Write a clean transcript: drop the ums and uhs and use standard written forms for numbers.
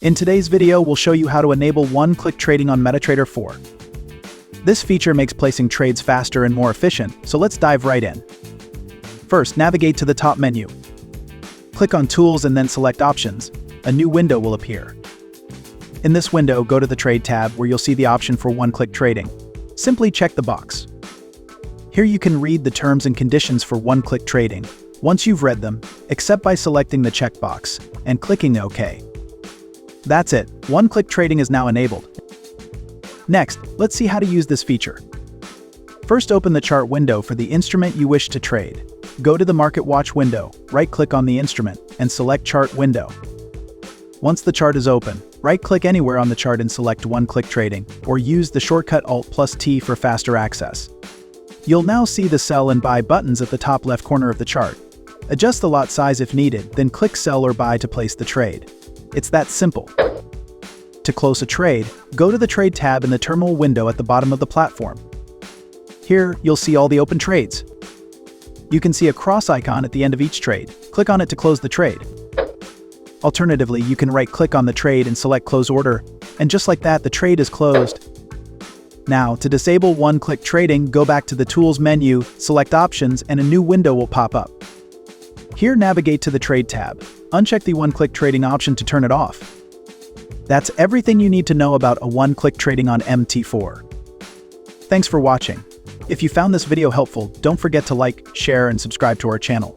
In today's video, we'll show you how to enable one-click trading on MetaTrader 4. This feature makes placing trades faster and more efficient, so let's dive right in. First, navigate to the top menu. Click on Tools and then select Options. A new window will appear. In this window, go to the Trade tab where you'll see the option for one-click trading. Simply check the box. Here you can read the terms and conditions for one-click trading. Once you've read them, accept by selecting the checkbox and clicking OK. That's it, one-click trading is now enabled. Next, let's see how to use this feature. First, open the chart window for the instrument you wish to trade. Go to the Market Watch window, right-click on the instrument, and select Chart Window. Once the chart is open, right-click anywhere on the chart and select one-click trading, or use the shortcut Alt+T for faster access. You'll now see the sell and buy buttons at the top left corner of the chart. Adjust the lot size if needed, then click sell or buy to place the trade. It's that simple. To close a trade, go to the Trade tab in the terminal window at the bottom of the platform. Here, you'll see all the open trades. You can see a cross icon at the end of each trade. Click on it to close the trade. Alternatively, you can right-click on the trade and select Close Order, and just like that, the trade is closed. Now, to disable one-click trading, go back to the Tools menu, select Options, and a new window will pop up. Here, navigate to the Trade tab. Uncheck the one-click trading option to turn it off. That's everything you need to know about a one-click trading on MT4. Thanks for watching. If you found this video helpful, don't forget to like, share, and subscribe to our channel.